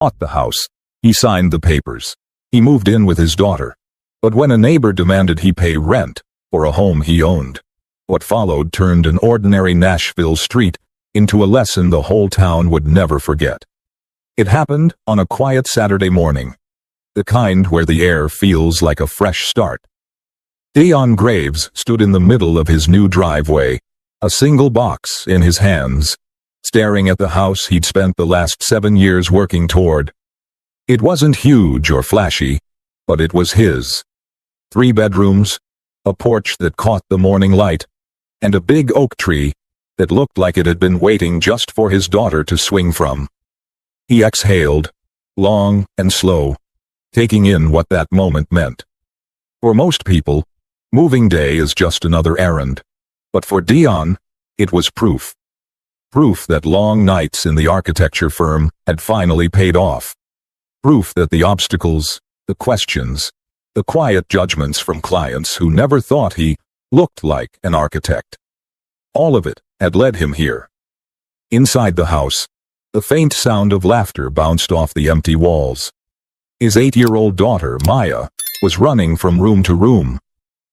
bought the house. He signed the papers. He moved in with his daughter. But when a neighbor demanded he pay rent for a home he owned, what followed turned an ordinary Nashville street into a lesson the whole town would never forget. It happened on a quiet Saturday morning, the kind where the air feels like a fresh start. Dion Graves stood in the middle of his new driveway, a single box in his hands, staring at the house he'd spent the last 7 years working toward. It wasn't huge or flashy, but it was his. 3 bedrooms, a porch that caught the morning light, and a big oak tree that looked like it had been waiting just for his daughter to swing from. He exhaled, long and slow, taking in what that moment meant. For most people, moving day is just another errand. But for Dion, it was proof. Proof that long nights in the architecture firm had finally paid off. Proof that the obstacles, the questions, the quiet judgments from clients who never thought he looked like an architect, all of it had led him here. Inside the house, the faint sound of laughter bounced off the empty walls. His 8-year-old daughter, Maya, was running from room to room,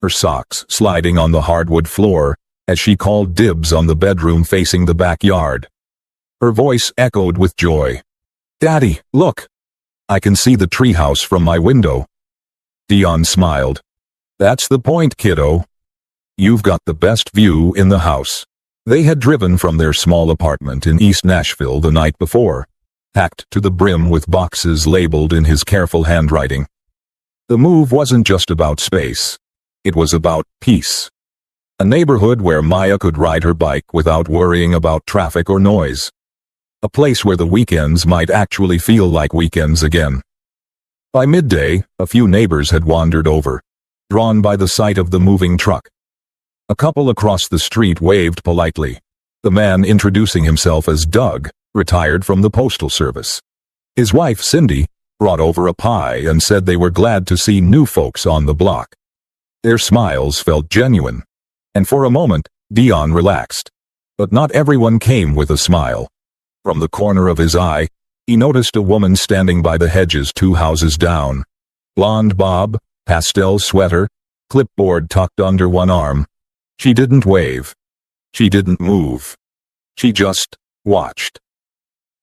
her socks sliding on the hardwood floor as she called dibs on the bedroom facing the backyard. Her voice echoed with joy. "Daddy, look! I can see the treehouse from my window." Dion smiled. "That's the point, kiddo. You've got the best view in the house." They had driven from their small apartment in East Nashville the night before, packed to the brim with boxes labeled in his careful handwriting. The move wasn't just about space. It was about peace. A neighborhood where Maya could ride her bike without worrying about traffic or noise. A place where the weekends might actually feel like weekends again. By midday, a few neighbors had wandered over, drawn by the sight of the moving truck. A couple across the street waved politely, the man introducing himself as Doug, retired from the Postal Service. His wife, Cindy, brought over a pie and said they were glad to see new folks on the block. Their smiles felt genuine, and for a moment, Dion relaxed. But not everyone came with a smile. From the corner of his eye, he noticed a woman standing by the hedges 2 houses down. Blonde bob, pastel sweater, clipboard tucked under one arm. She didn't wave. She didn't move. She just watched.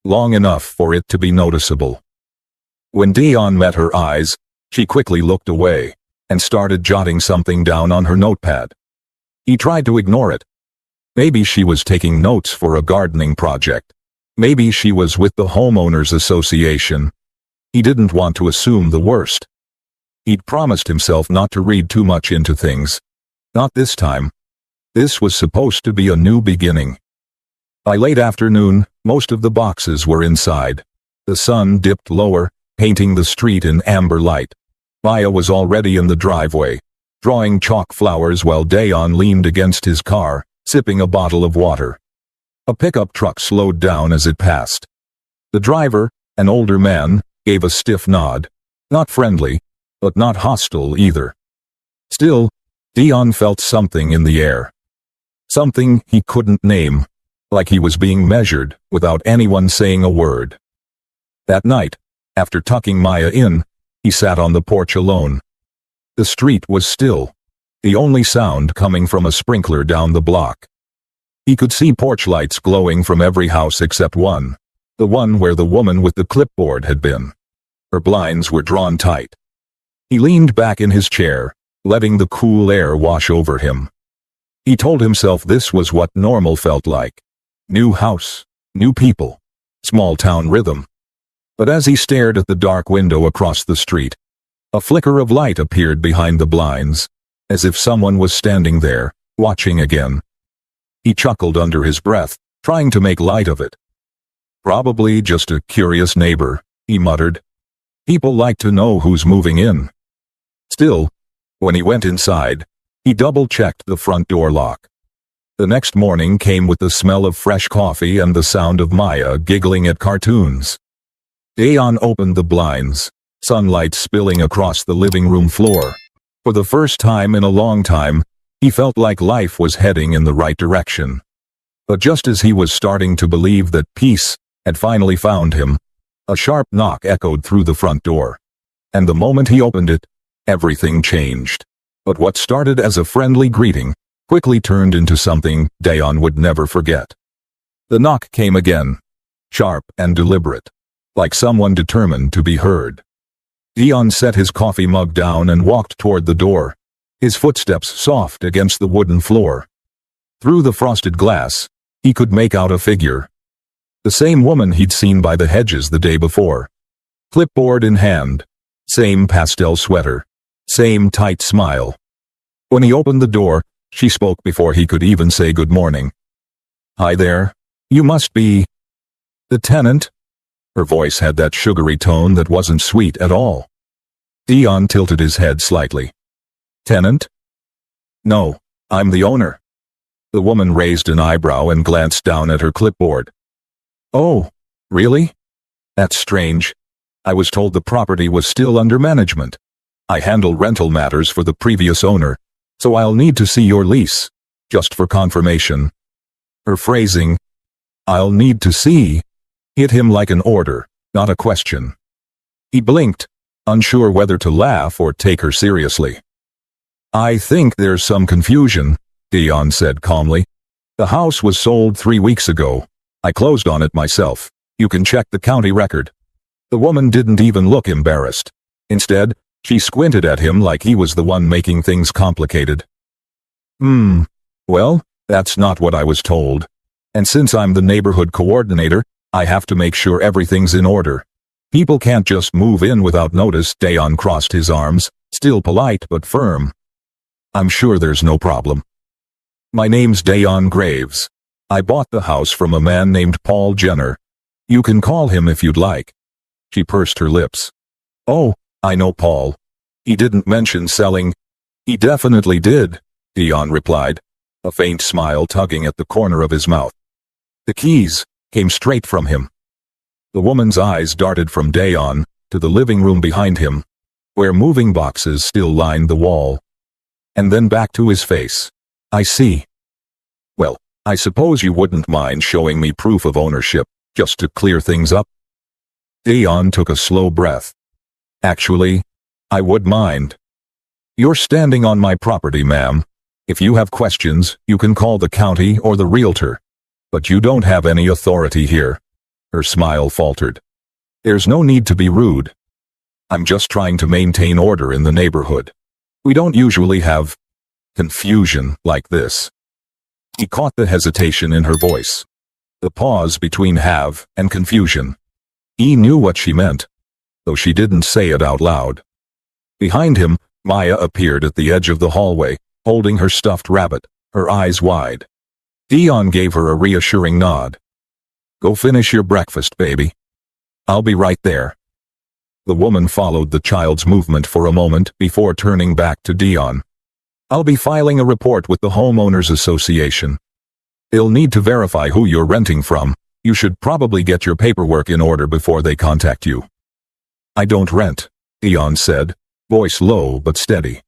Long enough for it to be noticeable. When Dion met her eyes, she quickly looked away and started jotting something down on her notepad. He tried to ignore it. Maybe she was taking notes for a gardening project. Maybe she was with the Homeowners Association. He didn't want to assume the worst. He'd promised himself not to read too much into things. Not this time. This was supposed to be a new beginning. By late afternoon, most of the boxes were inside. The sun dipped lower, painting the street in amber light. Maya was already in the driveway, drawing chalk flowers while Dion leaned against his car, sipping a bottle of water. A pickup truck slowed down as it passed. The driver, an older man, gave a stiff nod. Not friendly, but not hostile either. Still, Dion felt something in the air. Something he couldn't name, like he was being measured without anyone saying a word. That night, after tucking Maya in, he sat on the porch alone. The street was still, the only sound coming from a sprinkler down the block. He could see porch lights glowing from every house except one, the one where the woman with the clipboard had been. Her blinds were drawn tight. He leaned back in his chair, letting the cool air wash over him. He told himself this was what normal felt like. New house, new people, small town rhythm. But as he stared at the dark window across the street, a flicker of light appeared behind the blinds, as if someone was standing there, watching again. He chuckled under his breath, trying to make light of it. "Probably just a curious neighbor," he muttered. "People like to know who's moving in." Still, when he went inside, he double-checked the front door lock. The next morning came with the smell of fresh coffee and the sound of Maya giggling at cartoons. Dion opened the blinds, sunlight spilling across the living room floor. For the first time in a long time, he felt like life was heading in the right direction. But just as he was starting to believe that peace had finally found him, A sharp knock echoed through the front door. And the moment he opened it, everything changed. But what started as a friendly greeting quickly turned into something Dayon would never forget. The knock came again, sharp and deliberate, like someone determined to be heard. Dayon set his coffee mug down and walked toward the door, his footsteps soft against the wooden floor. Through the frosted glass, he could make out a figure. The same woman he'd seen by the hedges the day before. Clipboard in hand, same pastel sweater, same tight smile. When he opened the door, she spoke before he could even say good morning. "Hi there. You must be the tenant?" Her voice had that sugary tone that wasn't sweet at all. Dayon tilted his head slightly. "Tenant? No, I'm the owner." The woman raised an eyebrow and glanced down at her clipboard. "Oh, really? That's strange. I was told the property was still under management. I handle rental matters for the previous owner, so I'll need to see your lease, just for confirmation." Her phrasing, "I'll need to see," hit him like an order, not a question. He blinked, unsure whether to laugh or take her seriously. "I think there's some confusion," Dayon said calmly. "The house was sold 3 weeks ago. I closed on it myself. You can check the county record." The woman didn't even look embarrassed. Instead, she squinted at him like he was the one making things complicated. Well, that's not what I was told. And since I'm the neighborhood coordinator, I have to make sure everything's in order. People can't just move in without notice." Dayon crossed his arms, still polite but firm. "I'm sure there's no problem. My name's Dayon Graves. I bought the house from a man named Paul Jenner. You can call him if you'd like." She pursed her lips. "Oh, I know Paul. He didn't mention selling." "He definitely did," Dayon replied, a faint smile tugging at the corner of his mouth. "The keys came straight from him." The woman's eyes darted from Dayon to the living room behind him, where moving boxes still lined the wall, and then back to his face. "I see. Well, I suppose you wouldn't mind showing me proof of ownership, just to clear things up?" Dayon took a slow breath. "Actually, I would mind. You're standing on my property, ma'am. If you have questions, you can call the county or the realtor. But you don't have any authority here." Her smile faltered. "There's no need to be rude. I'm just trying to maintain order in the neighborhood. We don't usually have confusion like this." He caught the hesitation in her voice, the pause between have and confusion. He knew what she meant, though she didn't say it out loud. Behind him, Maya appeared at the edge of the hallway, holding her stuffed rabbit, her eyes wide. Dayon gave her a reassuring nod. "Go finish your breakfast, baby. I'll be right there." The woman followed the child's movement for a moment before turning back to Dayon. "I'll be filing a report with the Homeowners Association. They'll need to verify who you're renting from. You should probably get your paperwork in order before they contact you." "I don't rent," Dayon said, voice low but steady.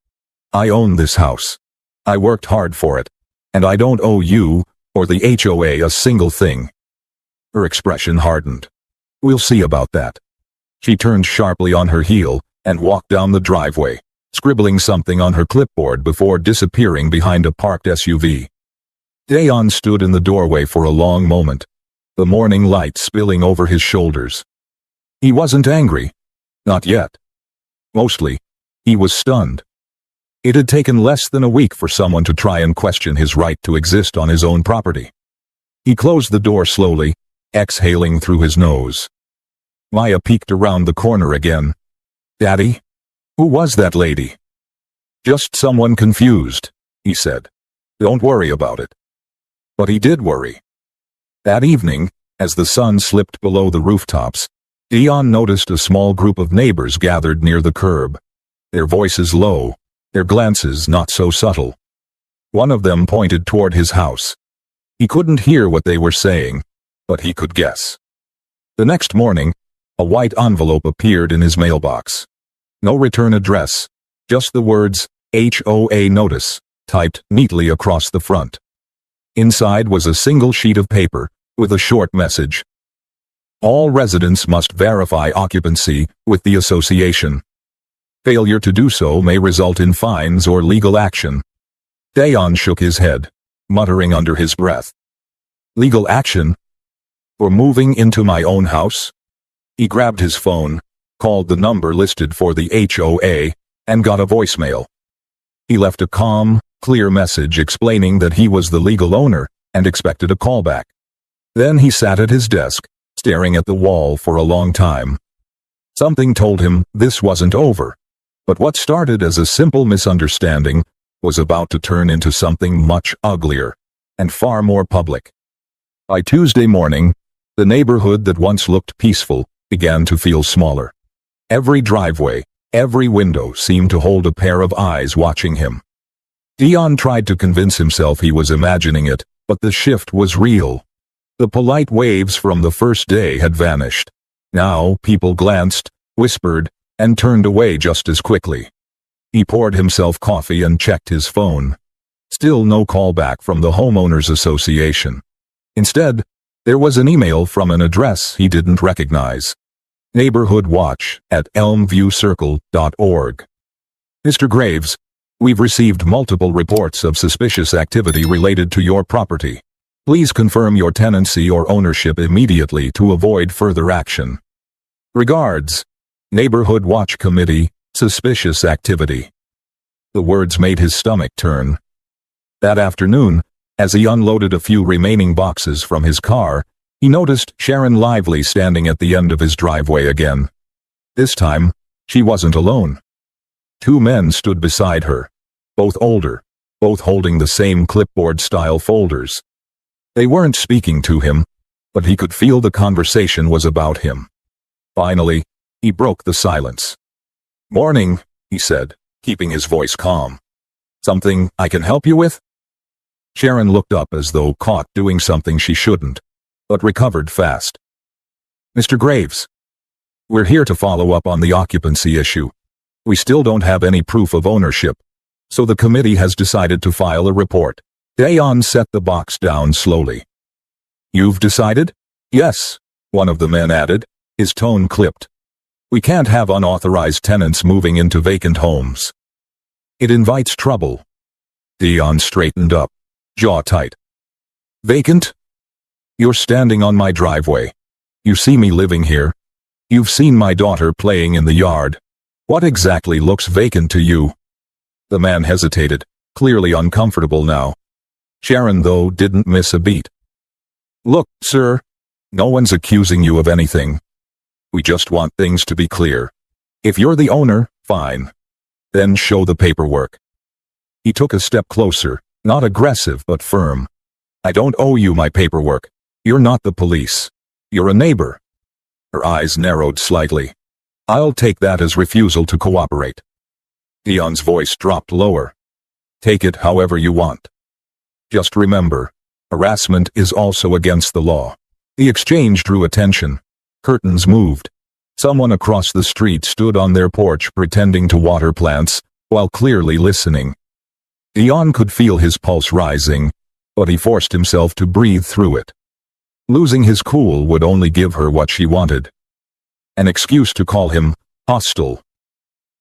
"I own this house. I worked hard for it, and I don't owe you or the HOA a single thing." Her expression hardened. "We'll see about that." She turned sharply on her heel and walked down the driveway, scribbling something on her clipboard before disappearing behind a parked SUV. Dayon stood in the doorway for a long moment, the morning light spilling over his shoulders. He wasn't angry. Not yet. Mostly, he was stunned. It had taken less than a week for someone to try and question his right to exist on his own property. He closed the door slowly, exhaling through his nose. Maya peeked around the corner again. "Daddy? Who was that lady?" "Just someone confused," he said. "Don't worry about it." But he did worry. That evening, as the sun slipped below the rooftops, Dayon noticed a small group of neighbors gathered near the curb, their voices low, their glances not so subtle. One of them pointed toward his house. He couldn't hear what they were saying, but he could guess. The next morning, a white envelope appeared in his mailbox. No return address, just the words, HOA notice, typed neatly across the front. Inside was a single sheet of paper, with a short message. All residents must verify occupancy with the association. Failure to do so may result in fines or legal action. Dayan shook his head, muttering under his breath. Legal action? For moving into my own house? He grabbed his phone, called the number listed for the HOA, and got a voicemail. He left a calm, clear message explaining that he was the legal owner and expected a callback. Then he sat at his desk, staring at the wall for a long time. Something told him this wasn't over, but what started as a simple misunderstanding was about to turn into something much uglier and far more public. By Tuesday morning, the neighborhood that once looked peaceful began to feel smaller. Every driveway, every window seemed to hold a pair of eyes watching him. Dion tried to convince himself he was imagining it, but the shift was real. The polite waves from the first day had vanished. Now people glanced, whispered, and turned away just as quickly. He poured himself coffee and checked his phone. Still no call back from the homeowners association. Instead, there was an email from an address he didn't recognize. neighborhoodwatch@elmviewcircle.org. Mr. Graves, we've received multiple reports of suspicious activity related to your property. Please confirm your tenancy or ownership immediately to avoid further action. Regards, Neighborhood Watch Committee, Suspicious Activity. The words made his stomach turn. That afternoon, as he unloaded a few remaining boxes from his car, he noticed Sharon Lively standing at the end of his driveway again. This time, she wasn't alone. Two men stood beside her, both older, both holding the same clipboard-style folders. They weren't speaking to him, but he could feel the conversation was about him. Finally, he broke the silence. "Morning," he said, keeping his voice calm. "Something I can help you with?" Sharon looked up as though caught doing something she shouldn't, but recovered fast. "Mr. Graves, we're here to follow up on the occupancy issue. We still don't have any proof of ownership, so the committee has decided to file a report." Dayan set the box down slowly. "You've decided?" "Yes," one of the men added, his tone clipped. "We can't have unauthorized tenants moving into vacant homes. It invites trouble." Dayan straightened up, jaw tight. "Vacant? You're standing on my driveway. You see me living here. You've seen my daughter playing in the yard. What exactly looks vacant to you?" The man hesitated, clearly uncomfortable now. Sharon, though, didn't miss a beat. "Look, sir, no one's accusing you of anything. We just want things to be clear. If you're the owner, fine. Then show the paperwork." He took a step closer, not aggressive but firm. "I don't owe you my paperwork. You're not the police. You're a neighbor." Her eyes narrowed slightly. "I'll take that as refusal to cooperate." Dion's voice dropped lower. "Take it however you want. Just remember, harassment is also against the law." The exchange drew attention. Curtains moved. Someone across the street stood on their porch pretending to water plants, while clearly listening. Dion could feel his pulse rising, but he forced himself to breathe through it. Losing his cool would only give her what she wanted. An excuse to call him hostile.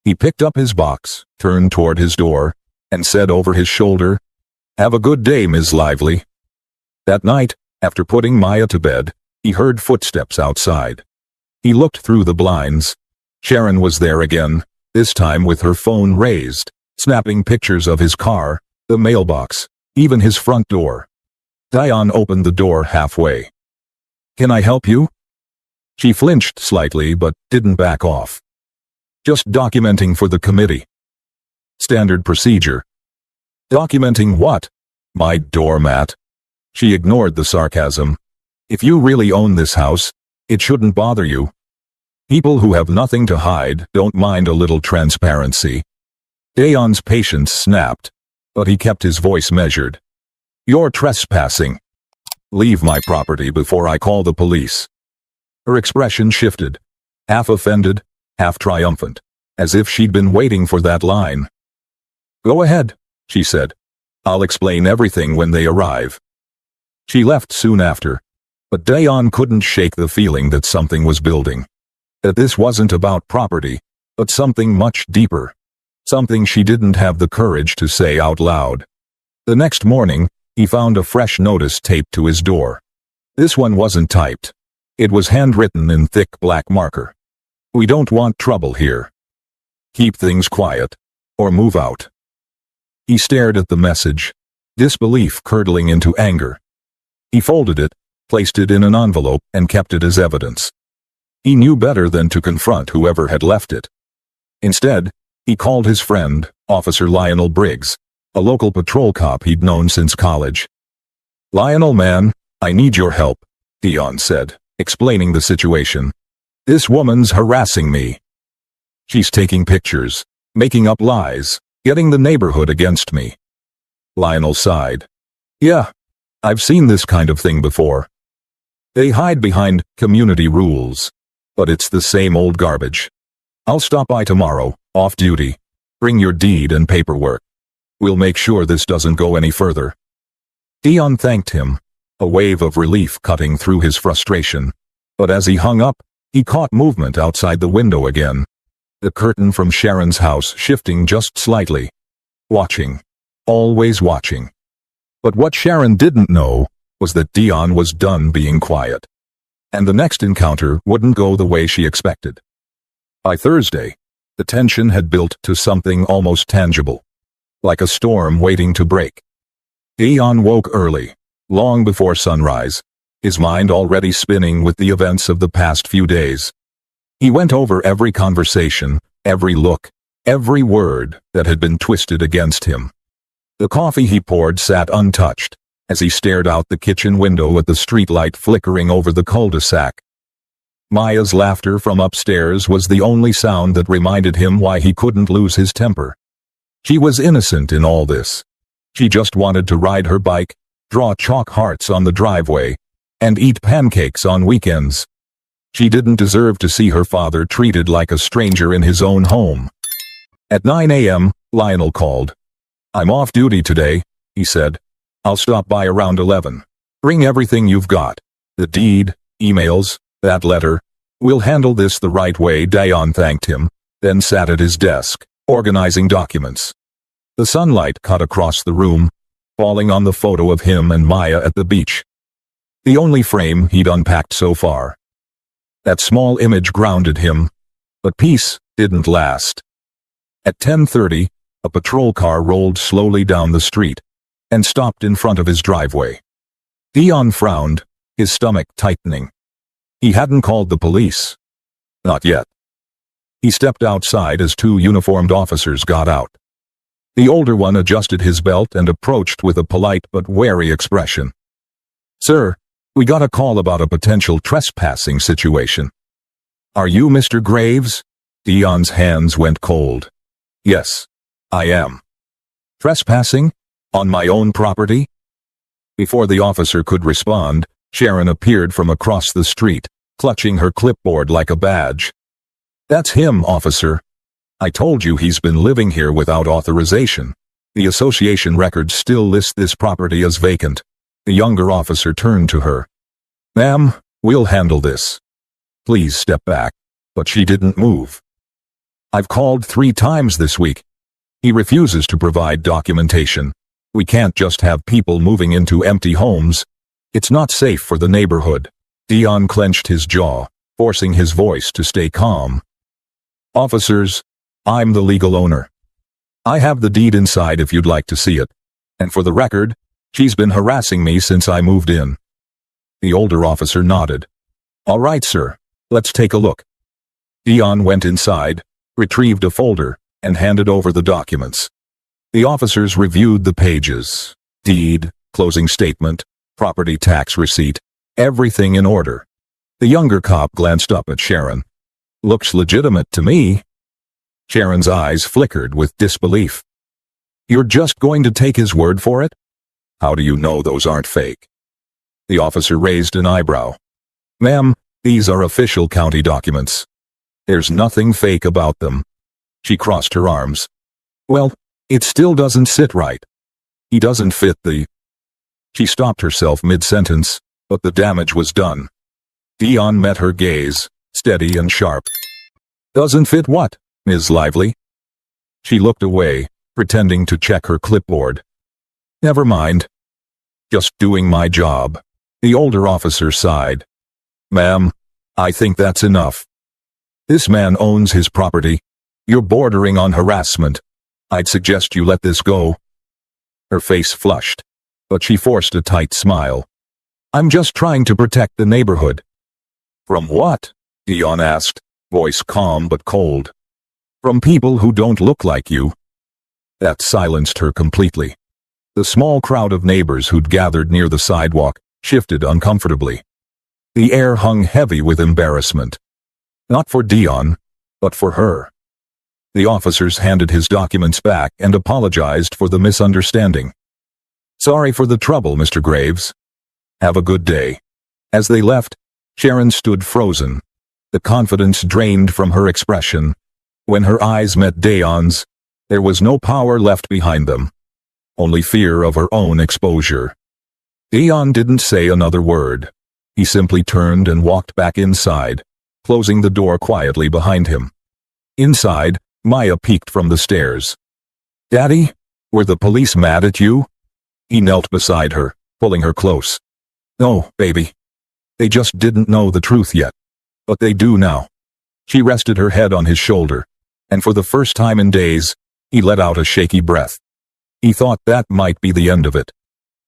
He picked up his box, turned toward his door, and said over his shoulder, "Have a good day, Ms. Lively." That night, after putting Maya to bed, he heard footsteps outside. He looked through the blinds. Sharon was there again, this time with her phone raised, snapping pictures of his car, the mailbox, even his front door. Dion opened the door halfway. "Can I help you?" She flinched slightly but didn't back off. "Just documenting for the committee." "Standard procedure." "Documenting what?" "My doormat." She ignored the sarcasm. "If you really own this house, it shouldn't bother you. People who have nothing to hide don't mind a little transparency." Dion's patience snapped, but he kept his voice measured. "You're trespassing. Leave my property before I call the police." Her expression shifted, half offended, half triumphant, as if she'd been waiting for that line. "Go ahead," she said. "I'll explain everything when they arrive." She left soon after, But Dayan couldn't shake the feeling that something was building. That this wasn't about property, but something much deeper. Something she didn't have the courage to say out loud. The next morning, he found a fresh notice taped to his door. This one wasn't typed. It was handwritten in thick black marker. "We don't want trouble here. Keep things quiet, or move out." He stared at the message, disbelief curdling into anger. He folded it, placed it in an envelope, and kept it as evidence. He knew better than to confront whoever had left it. Instead, he called his friend, Officer Lionel Briggs, a local patrol cop he'd known since college. "Lionel, man, I need your help," Dion said, explaining the situation. "This woman's harassing me. She's taking pictures, making up lies, getting the neighborhood against me." Lionel sighed. "Yeah, I've seen this kind of thing before. They hide behind community rules, but it's the same old garbage. I'll stop by tomorrow, off duty. Bring your deed and paperwork. We'll make sure this doesn't go any further." Dion thanked him, a wave of relief cutting through his frustration. But as he hung up, he caught movement outside the window again. The curtain from Sharon's house shifting just slightly. Watching. Always watching. But what Sharon didn't know was that Dion was done being quiet. And the next encounter wouldn't go the way she expected. By Thursday, the tension had built to something almost tangible. Like a storm waiting to break. Dion woke early, long before sunrise, his mind already spinning with the events of the past few days. He went over every conversation, every look, every word that had been twisted against him. The coffee he poured sat untouched, as he stared out the kitchen window at the streetlight flickering over the cul-de-sac. Maya's laughter from upstairs was the only sound that reminded him why he couldn't lose his temper. She was innocent in all this. She just wanted to ride her bike, draw chalk hearts on the driveway, and eat pancakes on weekends. She didn't deserve to see her father treated like a stranger in his own home. At 9 a.m., Lionel called. "I'm off duty today," he said. "I'll stop by around 11. Bring everything you've got. The deed, emails, that letter. We'll handle this the right way." Dion thanked him, then sat at his desk, organizing documents. The sunlight cut across the room, falling on the photo of him and Maya at the beach. The only frame he'd unpacked so far. That small image grounded him, but peace didn't last. At 10:30, a patrol car rolled slowly down the street and stopped in front of his driveway. Dion frowned, his stomach tightening. He hadn't called the police. Not yet. He stepped outside as two uniformed officers got out. The older one adjusted his belt and approached with a polite but wary expression. "Sir, we got a call about a potential trespassing situation." "Are you Mr. Graves?" Dion's hands went cold. "Yes, I am." "Trespassing? On my own property?" Before the officer could respond, Sharon appeared from across the street, clutching her clipboard like a badge. "That's him, officer. I told you he's been living here without authorization. The association records still list this property as vacant." The younger officer turned to her. "Ma'am, we'll handle this. Please step back." But she didn't move. "I've called 3 times this week. He refuses to provide documentation. We can't just have people moving into empty homes. It's not safe for the neighborhood." Dion clenched his jaw, forcing his voice to stay calm. "Officers, I'm the legal owner. I have the deed inside if you'd like to see it. And for the record, she's been harassing me since I moved in." The older officer nodded. "All right, sir. Let's take a look." Dion went inside, retrieved a folder, and handed over the documents. The officers reviewed the pages. Deed, closing statement, property tax receipt, everything in order. The younger cop glanced up at Sharon. "Looks legitimate to me." Sharon's eyes flickered with disbelief. "You're just going to take his word for it? How do you know those aren't fake?" The officer raised an eyebrow. "Ma'am, these are official county documents. There's nothing fake about them." She crossed her arms. "Well, it still doesn't sit right. He doesn't fit the—" She stopped herself mid-sentence, but the damage was done. Dion met her gaze, steady and sharp. "Doesn't fit what, Ms. Lively?" She looked away, pretending to check her clipboard. "Never mind. Just doing my job." The older officer sighed. "Ma'am, I think that's enough. This man owns his property. You're bordering on harassment. I'd suggest you let this go." Her face flushed, but she forced a tight smile. "I'm just trying to protect the neighborhood." "From what?" Dion asked, voice calm but cold. "From people who don't look like you." That silenced her completely. The small crowd of neighbors who'd gathered near the sidewalk shifted uncomfortably. The air hung heavy with embarrassment. Not for Dion, but for her. The officers handed his documents back and apologized for the misunderstanding. "Sorry for the trouble, Mr. Graves. Have a good day." As they left, Sharon stood frozen, the confidence drained from her expression. When her eyes met Dion's, there was no power left behind them, only fear of her own exposure. Dion didn't say another word. He simply turned and walked back inside, closing the door quietly behind him. Inside, Maya peeked from the stairs. "Daddy, were the police mad at you?" He knelt beside her, pulling her close. "No, baby. They just didn't know the truth yet. But they do now." She rested her head on his shoulder, and for the first time in days, he let out a shaky breath. He thought that might be the end of it.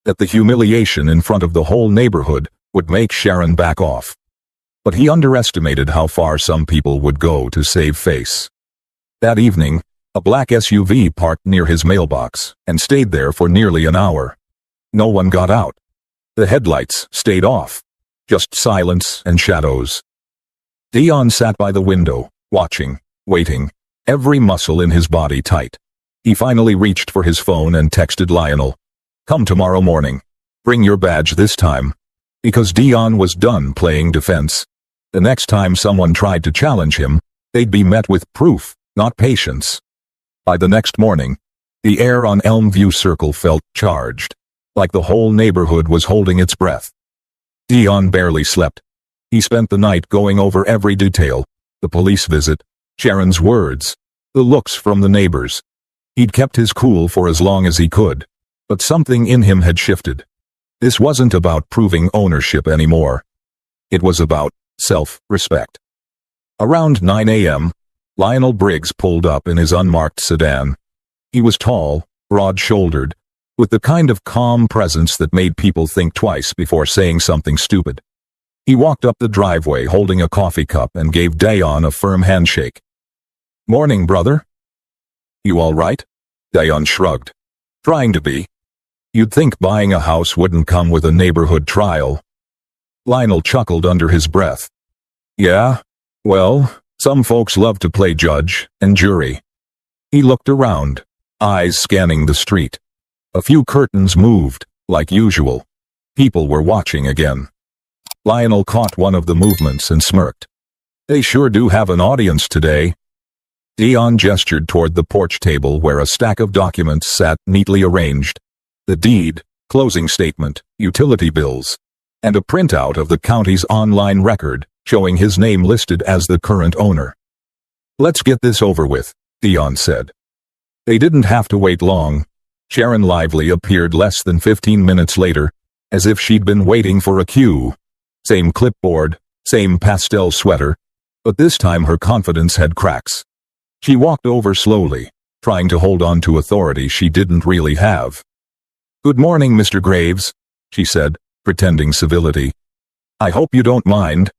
That the humiliation in front of the whole neighborhood would make Sharon back off. But he underestimated how far some people would go to save face. That evening, a black SUV parked near his mailbox and stayed there for nearly an hour. No one got out. The headlights stayed off. Just silence and shadows. Dion sat by the window, watching, waiting, every muscle in his body tight. He finally reached for his phone and texted Lionel, "Come tomorrow morning. Bring your badge this time." Because Dion was done playing defense. The next time someone tried to challenge him, they'd be met with proof, not patience. By the next morning, the air on Elmview Circle felt charged, like the whole neighborhood was holding its breath. Dion barely slept. He spent the night going over every detail, the police visit, Sharon's words, the looks from the neighbors. He'd kept his cool for as long as he could, but something in him had shifted. This wasn't about proving ownership anymore. It was about self-respect. Around 9 a.m., Lionel Briggs pulled up in his unmarked sedan. He was tall, broad-shouldered, with the kind of calm presence that made people think twice before saying something stupid. He walked up the driveway holding a coffee cup and gave Dion a firm handshake. "Morning, brother." "You all right?" Dion shrugged. "Trying to be. You'd think buying a house wouldn't come with a neighborhood trial." Lionel chuckled under his breath. "Yeah, well, some folks love to play judge and jury." He looked around, eyes scanning the street. A few curtains moved, like usual. People were watching again. Lionel caught one of the movements and smirked. "They sure do have an audience today." Dion gestured toward the porch table where a stack of documents sat neatly arranged. The deed, closing statement, utility bills, and a printout of the county's online record showing his name listed as the current owner. "Let's get this over with," Dion said. They didn't have to wait long. Sharon Lively appeared less than 15 minutes later, as if she'd been waiting for a cue. Same clipboard, same pastel sweater, but this time her confidence had cracks. She walked over slowly, trying to hold on to authority she didn't really have. "Good morning, Mr. Graves," she said, pretending civility. "I hope you don't mind.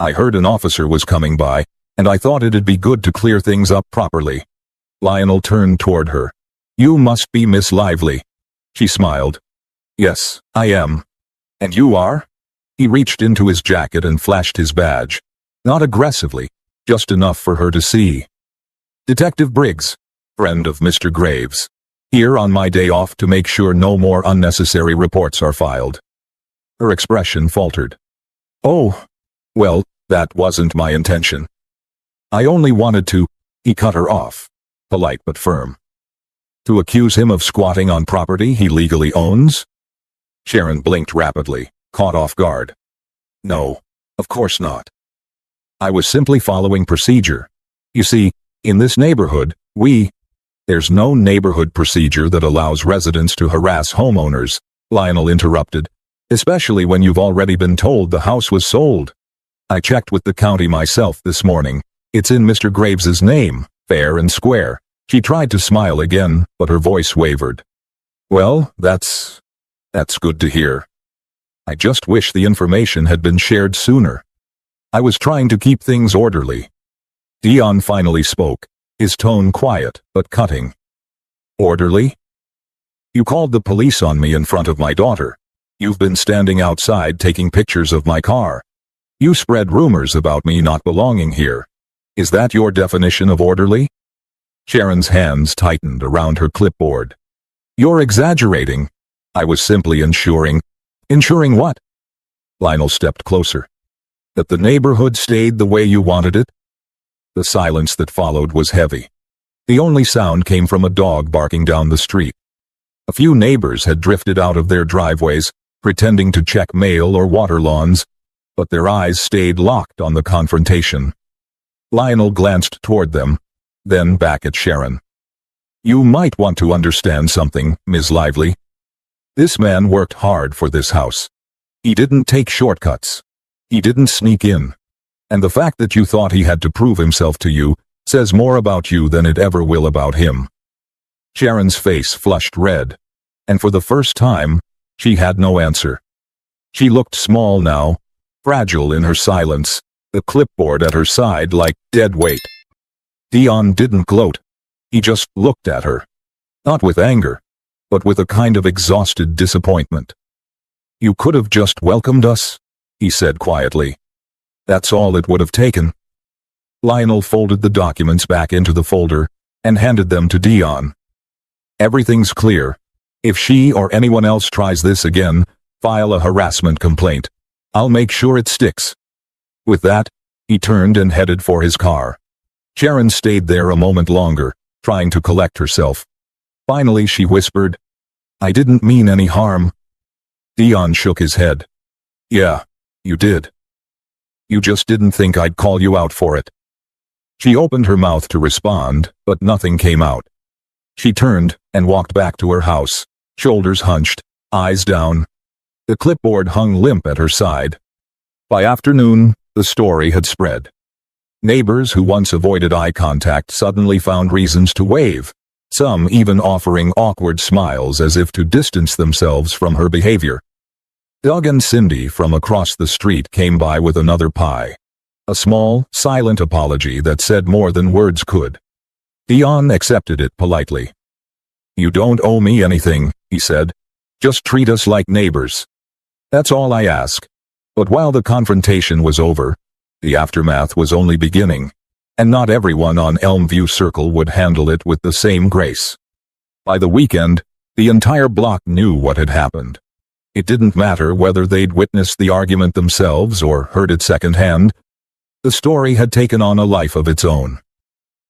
I heard an officer was coming by, and I thought it'd be good to clear things up properly." Lionel turned toward her. "You must be Miss Lively." She smiled. "Yes, I am." "And you are?" He reached into his jacket and flashed his badge. Not aggressively, just enough for her to see. "Detective Briggs, friend of Mr. Graves. Here on my day off to make sure no more unnecessary reports are filed." Her expression faltered. "Oh, well, that wasn't my intention. I only wanted to—" He cut her off, polite but firm. "To accuse him of squatting on property he legally owns?" Sharon blinked rapidly, caught off guard. No, of course not. I was simply following procedure. You see, in this neighborhood, there's no neighborhood procedure that allows residents to harass homeowners, Lionel interrupted, especially when you've already been told the house was sold. I checked with the county myself this morning. It's in Mr. Graves's name, fair and square. She tried to smile again, but her voice wavered. Well, that's good to hear. I just wish the information had been shared sooner. I was trying to keep things orderly. Dion finally spoke, his tone quiet but cutting. Orderly? You called the police on me in front of my daughter. You've been standing outside taking pictures of my car. You spread rumors about me not belonging here. Is that your definition of orderly? Sharon's hands tightened around her clipboard. You're exaggerating. I was simply ensuring. Ensuring what? Lionel stepped closer. That the neighborhood stayed the way you wanted it? The silence that followed was heavy. The only sound came from a dog barking down the street. A few neighbors had drifted out of their driveways, pretending to check mail or water lawns, but their eyes stayed locked on the confrontation. Lionel glanced toward them, then back at Sharon. You might want to understand something, Ms. Lively. This man worked hard for this house. He didn't take shortcuts. He didn't sneak in. And the fact that you thought he had to prove himself to you says more about you than it ever will about him. Sharon's face flushed red, and for the first time, she had no answer. She looked small now, fragile in her silence, the clipboard at her side like dead weight. Dion didn't gloat. He just looked at her. Not with anger, but with a kind of exhausted disappointment. You could have just welcomed us, he said quietly. That's all it would have taken. Lionel folded the documents back into the folder and handed them to Dion. Everything's clear. If she or anyone else tries this again, file a harassment complaint. I'll make sure it sticks. With that, he turned and headed for his car. Sharon stayed there a moment longer, trying to collect herself. Finally she whispered, I didn't mean any harm. Dion shook his head. Yeah, you did. You just didn't think I'd call you out for it. She opened her mouth to respond, but nothing came out. She turned and walked back to her house, shoulders hunched, eyes down. The clipboard hung limp at her side. By afternoon, the story had spread. Neighbors who once avoided eye contact suddenly found reasons to wave, some even offering awkward smiles as if to distance themselves from her behavior. Doug and Cindy from across the street came by with another pie. A small, silent apology that said more than words could. Dion accepted it politely. You don't owe me anything, he said. Just treat us like neighbors. That's all I ask. But while the confrontation was over, the aftermath was only beginning, and not everyone on Elmview Circle would handle it with the same grace. By the weekend, the entire block knew what had happened. It didn't matter whether they'd witnessed the argument themselves or heard it secondhand. The story had taken on a life of its own.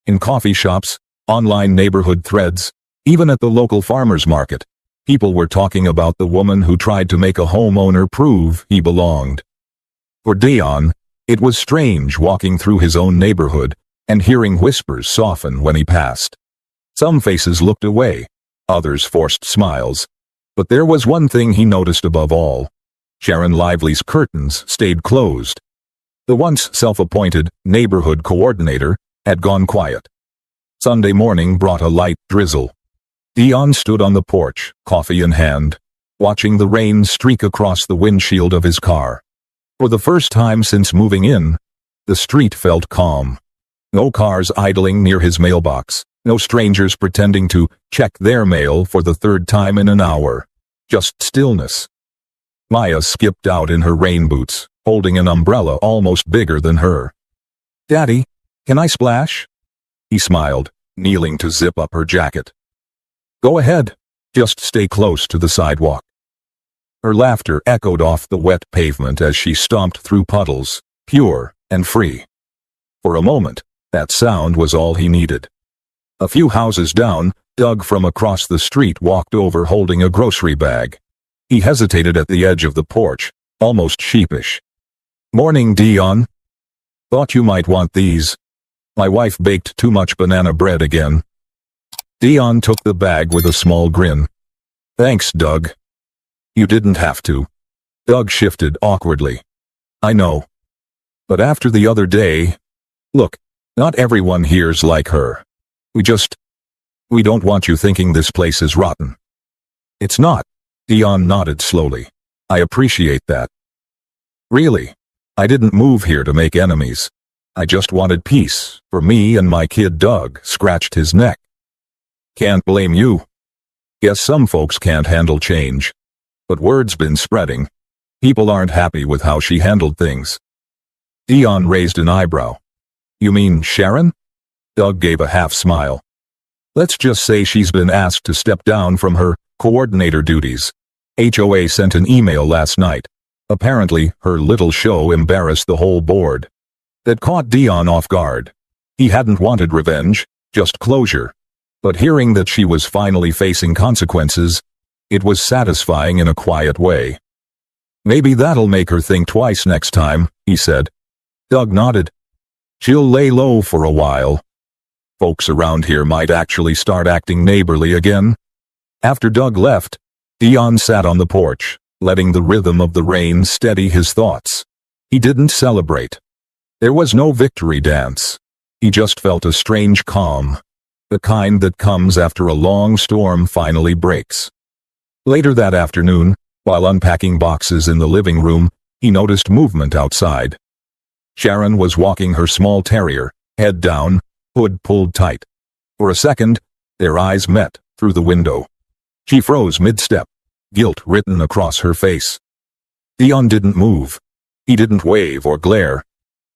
In coffee shops, online neighborhood threads, even at the local farmers market, people were talking about the woman who tried to make a homeowner prove he belonged. For Dion, it was strange walking through his own neighborhood and hearing whispers soften when he passed. Some faces looked away, others forced smiles. But there was one thing he noticed above all. Sharon Lively's curtains stayed closed. The once self-appointed neighborhood coordinator had gone quiet. Sunday morning brought a light drizzle. Dion stood on the porch, coffee in hand, watching the rain streak across the windshield of his car. For the first time since moving in, the street felt calm. No cars idling near his mailbox, no strangers pretending to check their mail for the third time in an hour. Just stillness. Maya skipped out in her rain boots, holding an umbrella almost bigger than her. Daddy, can I splash? He smiled, kneeling to zip up her jacket. Go ahead, just stay close to the sidewalk. Her laughter echoed off the wet pavement as she stomped through puddles, pure and free. For a moment, that sound was all he needed. A few houses down, Doug from across the street walked over holding a grocery bag. He hesitated at the edge of the porch, almost sheepish. "Morning, Dion. Thought you might want these. My wife baked too much banana bread again." Dion took the bag with a small grin. "Thanks, Doug. You didn't have to." Doug shifted awkwardly. "I know. But after the other day, look, not everyone here's like her. We don't want you thinking this place is rotten." "It's not." Dion nodded slowly. "I appreciate that. Really, I didn't move here to make enemies. I just wanted peace for me and my kid." Doug scratched his neck. "Can't blame you. Guess some folks can't handle change. But word's been spreading. People aren't happy with how she handled things." Dion raised an eyebrow. "You mean Sharon?" Doug gave a half smile. "Let's just say she's been asked to step down from her coordinator duties. HOA sent an email last night. Apparently, her little show embarrassed the whole board. That caught Dion off guard. He hadn't wanted revenge, just closure. But hearing that she was finally facing consequences, it was satisfying in a quiet way. "Maybe that'll make her think twice next time," he said. Doug nodded. "She'll lay low for a while. Folks around here might actually start acting neighborly again." After Doug left, Dion sat on the porch, letting the rhythm of the rain steady his thoughts. He didn't celebrate. There was no victory dance. He just felt a strange calm, the kind that comes after a long storm finally breaks. Later that afternoon, while unpacking boxes in the living room, he noticed movement outside. Sharon was walking her small terrier, head down, hood pulled tight. For a second, their eyes met through the window. She froze mid-step, guilt written across her face. Dion didn't move. He didn't wave or glare.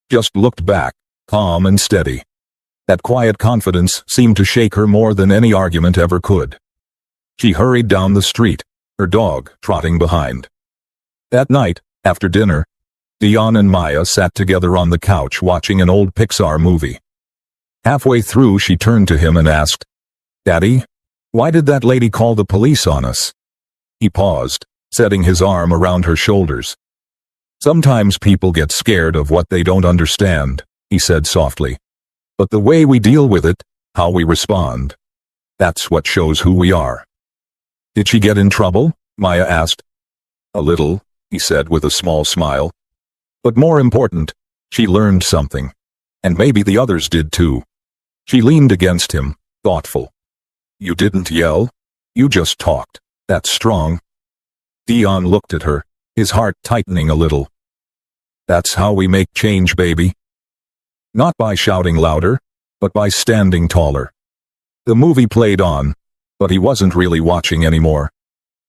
Just looked back, calm and steady. That quiet confidence seemed to shake her more than any argument ever could. She hurried down the street, her dog trotting behind. That night, after dinner, Dion and Maya sat together on the couch watching an old Pixar movie. Halfway through, she turned to him and asked, "Daddy, why did that lady call the police on us?" He paused, setting his arm around her shoulders. "Sometimes people get scared of what they don't understand," he said softly. "But the way we deal with it, how we respond, that's what shows who we are." "Did she get in trouble?" Maya asked. "A little," he said with a small smile. "But more important, she learned something. And maybe the others did too." She leaned against him, thoughtful. "You didn't yell. You just talked. That's strong." Dion looked at her, his heart tightening a little. "That's how we make change, baby. Not by shouting louder, but by standing taller." The movie played on, but he wasn't really watching anymore.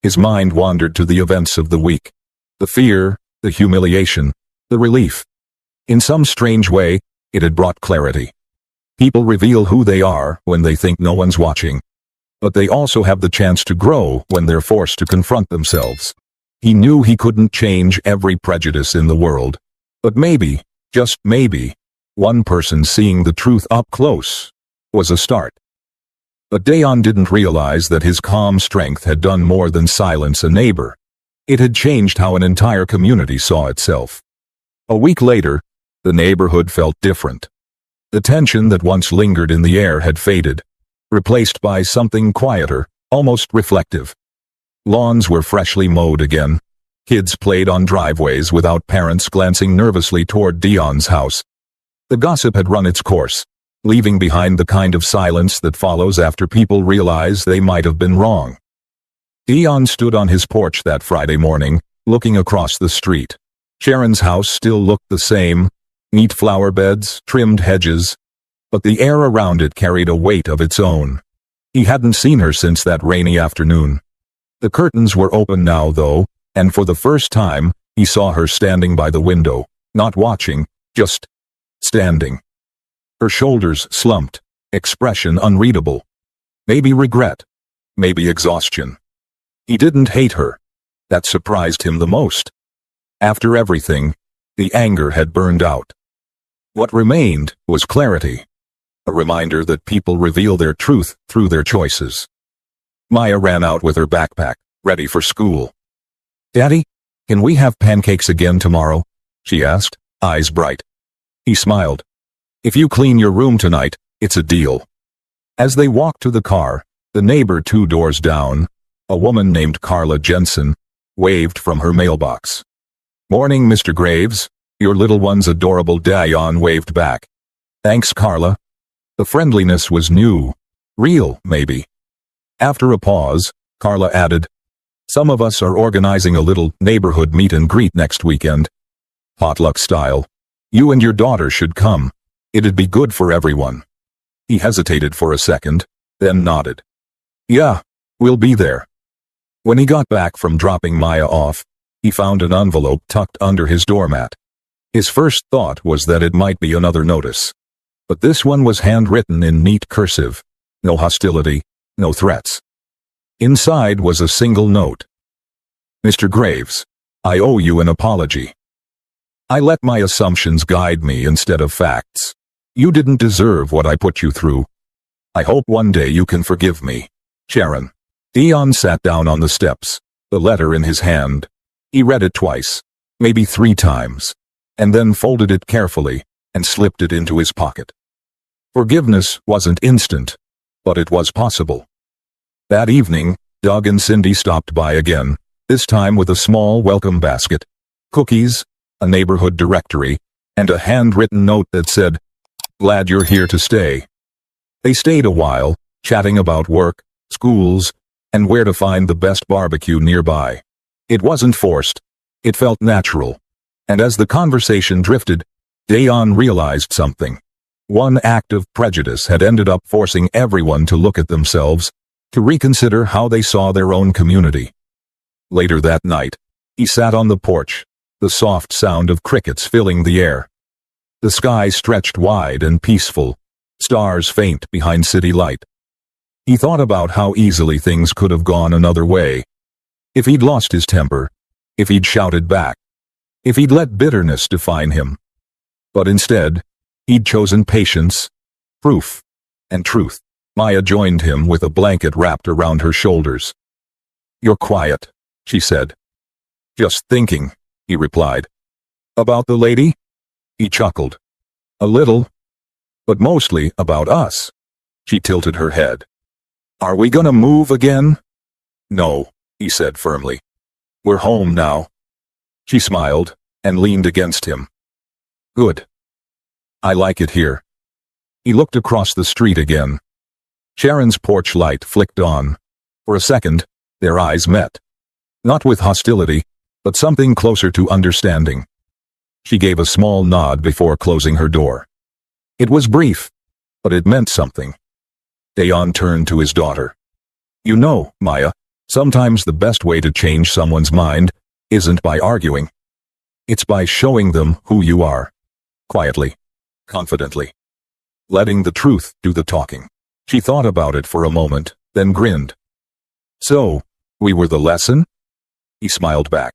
His mind wandered to the events of the week. The fear, the humiliation, the relief. In some strange way, it had brought clarity. People reveal who they are when they think no one's watching. But they also have the chance to grow when they're forced to confront themselves. He knew he couldn't change every prejudice in the world. But maybe, just maybe, one person seeing the truth up close was a start. But Dion didn't realize that his calm strength had done more than silence a neighbor. It had changed how an entire community saw itself. A week later, the neighborhood felt different. The tension that once lingered in the air had faded, replaced by something quieter, almost reflective. Lawns were freshly mowed again. Kids played on driveways without parents glancing nervously toward Dion's house. The gossip had run its course, leaving behind the kind of silence that follows after people realize they might have been wrong. Dion stood on his porch that Friday morning, looking across the street. Sharon's house still looked the same, neat flower beds, trimmed hedges, but the air around it carried a weight of its own. He hadn't seen her since that rainy afternoon. The curtains were open now, though, and for the first time, he saw her standing by the window, not watching, just standing. Her shoulders slumped, expression unreadable. Maybe regret, maybe exhaustion. He didn't hate her. That surprised him the most. After everything, the anger had burned out. What remained was clarity, a reminder that people reveal their truth through their choices. Maya ran out with her backpack, ready for school. "Daddy, "Can we have pancakes again tomorrow?" she asked, eyes bright. He smiled. "If you clean your room tonight, it's a deal." As they walked to the car, the neighbor 2 doors down, a woman named Carla Jensen, waved from her mailbox. "Morning, Mr. Graves." "Your little one's adorable," Dayan waved back. "Thanks, Carla." The friendliness was new. Real, maybe. After a pause, Carla added, "Some of us are organizing a little neighborhood meet and greet next weekend. Potluck style. You and your daughter should come. It'd be good for everyone." He hesitated for a second, then nodded. "Yeah, we'll be there." When he got back from dropping Maya off, he found an envelope tucked under his doormat. His first thought was that it might be another notice. But this one was handwritten in neat cursive. No hostility, no threats. Inside was a single note. "Mr. Graves, I owe you an apology. I let my assumptions guide me instead of facts. You didn't deserve what I put you through. I hope one day you can forgive me. Sharon." Dion sat down on the steps, the letter in his hand. He read it twice, maybe 3 times, and then folded it carefully and slipped it into his pocket. Forgiveness wasn't instant, but it was possible. That evening, Doug and Cindy stopped by again, this time with a small welcome basket, cookies, a neighborhood directory, and a handwritten note that said, "Glad you're here to stay." They stayed a while, chatting about work, schools, and where to find the best barbecue nearby. It wasn't forced. It felt natural. And as the conversation drifted, Dayan realized something. One act of prejudice had ended up forcing everyone to look at themselves, to reconsider how they saw their own community. Later that night, he sat on the porch, the soft sound of crickets filling the air. The sky stretched wide and peaceful, stars faint behind city light. He thought about how easily things could have gone another way. If he'd lost his temper, if he'd shouted back, if he'd let bitterness define him. But instead, he'd chosen patience, proof, and truth. Maya joined him with a blanket wrapped around her shoulders. "You're quiet," she said. "Just thinking," he replied. "About the lady?" He chuckled. "A little, but mostly about us." She tilted her head. "Are we gonna move again?" "No," he said firmly. "We're home now." She smiled and leaned against him. "Good. I like it here." He looked across the street again. Sharon's porch light flicked on. For a second, their eyes met. Not with hostility, but something closer to understanding. She gave a small nod before closing her door. It was brief, but it meant something. Dayan turned to his daughter. "You know, Maya, sometimes the best way to change someone's mind isn't by arguing. It's by showing them who you are. Quietly, confidently. Letting the truth do the talking." She thought about it for a moment, then grinned. "So, we were the lesson?" He smiled back.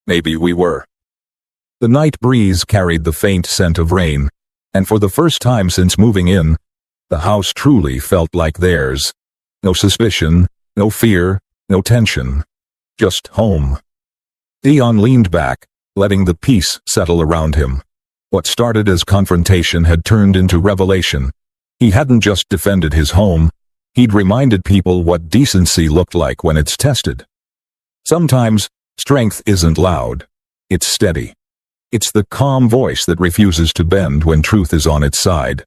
"Maybe we were." The night breeze carried the faint scent of rain, and for the first time since moving in, the house truly felt like theirs. No suspicion, no fear, no tension. Just home. Dion leaned back, letting the peace settle around him. What started as confrontation had turned into revelation. He hadn't just defended his home, he'd reminded people what decency looked like when it's tested. Sometimes, strength isn't loud. It's steady. It's the calm voice that refuses to bend when truth is on its side.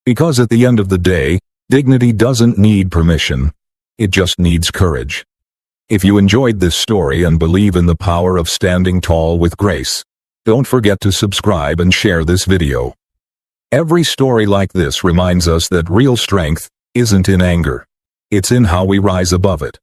Because at the end of the day, dignity doesn't need permission. It just needs courage. If you enjoyed this story and believe in the power of standing tall with grace, don't forget to subscribe and share this video. Every story like this reminds us that real strength isn't in anger. It's in how we rise above it.